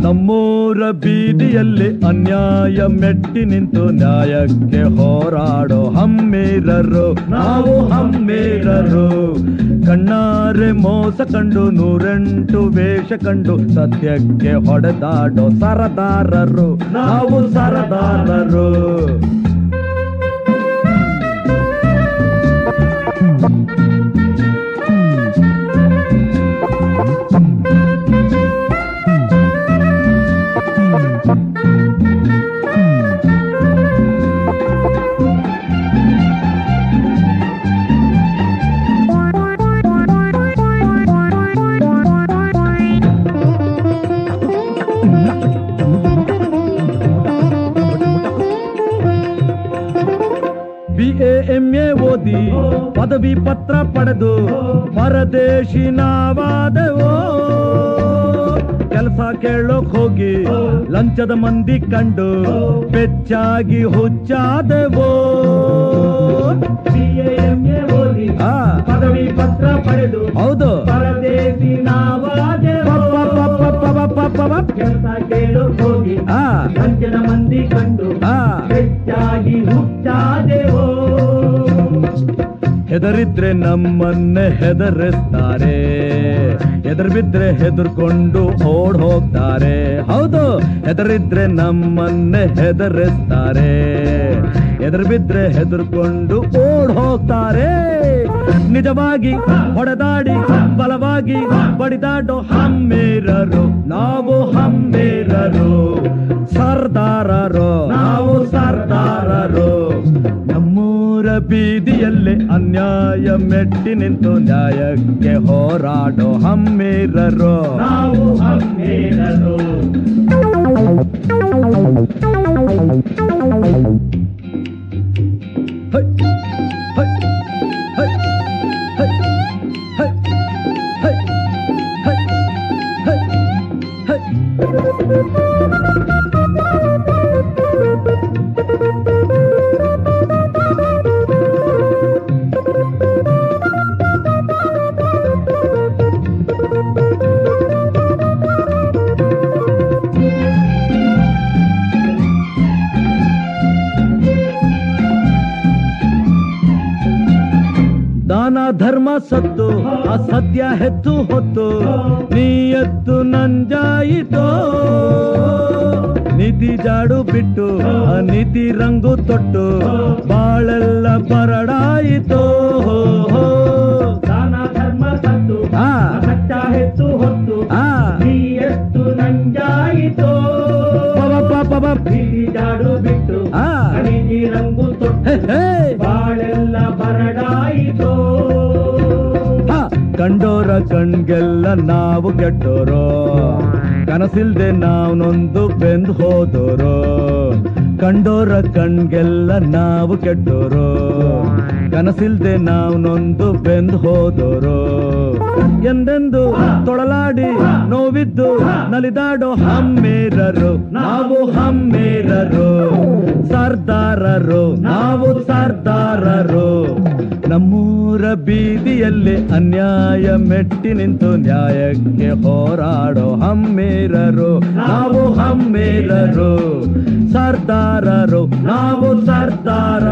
ನಮ್ಮೂರ ಬೀದಿಯಲ್ಲಿ ಅನ್ಯಾಯ ಮೆಟ್ಟಿ ನಿಂತು ನ್ಯಾಯಕ್ಕೆ ಹೋರಾಡೋ ಹಮ್ಮೇರರು ನಾವು ಹಮ್ಮೇರರು. ಕಣ್ಣಾರೆ ಮೋಸ ಕಂಡು 108 ವೇಷ ಕಂಡು ಸತ್ಯಕ್ಕೆ ಹೊಡೆದಾಡೋ ಸರದಾರರು ನಾವು ಸರದಾರರು. BA ಓದಿ ಪದವಿ ಪತ್ರ ಪಡೆದು ಪರದೇಶಿ ನಾವಾದೆವೋ. ಕೆಲಸ ಕೇಳೋಕ್ ಹೋಗಿ ಲಂಚದ ಮಂದಿ ಕಂಡು ಬೆಚ್ಚಾಗಿ ಹುಚ್ಚಾದೆವೋ. BA ಓದಿ ಪದವಿ ಪತ್ರ ಪಡೆದು ಹೌದು ಪರದೇಶಿ ನಾವಾದೆವೋ. ಕೆಲಸ ಕೇಳೋಕ್ ಹೋಗಿ ಲಂಚದ ಮಂದಿ ಕಂಡು ಬೆಚ್ಚಾಗಿ ಹುಚ್ಚಾದೆವೋ. ಹೆದರಿದ್ರೆ ನಮ್ಮನ್ನೇ ಹೆದರಿಸ್ತಾರೆ, ಹೆದರ್ ಬಿದ್ರೆ ಹೆದರ್ಕೊಂಡು ಓಡ್ ಹೋಗ್ತಾರೆ. ಹೌದು, ಹೆದರಿದ್ರೆ ನಮ್ಮನ್ನೇ ಹೆದರಿಸ್ತಾರೆ, ಹೆದರ್ ಬಿದ್ರೆ ಹೆದರ್ಕೊಂಡು ಓಡ್ ಹೋಗ್ತಾರೆ. ನಿಜವಾಗಿ ಹೊಡೆದಾಡಿ ಬಲವಾಗಿ ಬಡಿದಾಡೋ ಹಮ್ಮೇರರು ನಾವು ಹಮ್ಮೇರರು. ಸರ್ದಾರರು ನಾವು ಸರ್ದಾರರು. ನಮ್ಮೂರ ಬೀದಿಯಲ್ಲಿ ಅನ್ಯಾಯ ಮೆಟ್ಟಿ ನಿಂತು ನ್ಯಾಯಕ್ಕೆ ಹೋರಾಡೋ ಹಮ್ಮೇರರು ನಾವು ಹಮ್ಮೇರರು. ದಾನ ಧರ್ಮ ಸತ್ತು ಅಸತ್ಯ ಹೆತ್ತು ಹೊತ್ತು ನೀಯತ್ತು ನಂಜಾಯಿತೋ. ನೀತಿ ಜಾಡು ಬಿಟ್ಟು ಅನೀತಿ ರಂಗು ತೊಟ್ಟು ಬಾಳೆಲ್ಲ ಬರಡಾಯಿತೋ. ದಾನ ಧರ್ಮ ಸತ್ತು ಅಸತ್ಯ ಹೆತ್ತು ಹೊತ್ತು ನೀಯತ್ತು ನಂಜಾಯಿತೋ. ನೀತಿ ಜಾಡು ಬಿಟ್ಟು ಅನೀತಿ ರಂಗು ತೊಟ್ಟು ಬಾಳೆಲ್ಲ ಬರಡಾಯಿತೋ. ಕಂಡೋರ ಕಣ್ಗೆಲ್ಲ ನಾವು ಕೆಟ್ಟೋರು, ಕನಸಿಲ್ದೆ ನಾವು ನೊಂದು ಬೆಂದು ಹೋದೋರು. ಕಂಡೋರ ಕಣ್ಗೆಲ್ಲ ನಾವು ಕೆಟ್ಟೋರು, ಕನಸಿಲ್ದೆ ನಾವು ನೊಂದು ಬೆಂದು ಹೋದೋರು. ಎಂದೆಂದು ತೊಳಲಾಡಿ ನೋವಿದ್ದು ನಲಿದಾಡೋ ಹಮ್ಮೇರರು ನಾವು ಹಮ್ಮೇರರು. ಸರ್ದಾರರು ನಾವು ಸರ್ದಾರರು. ನಮ್ಮೂರ ಬೀದಿಯಲ್ಲಿ ಅನ್ಯಾಯ ಮೆಟ್ಟಿ ನಿಂತು ನ್ಯಾಯಕ್ಕೆ ಹೋರಾಡೋ ಹಮ್ಮೇರರು ನಾವು ಹಮ್ಮೇರರು. ಸರ್ದಾರರು ನಾವು ಸರ್ದಾರರು.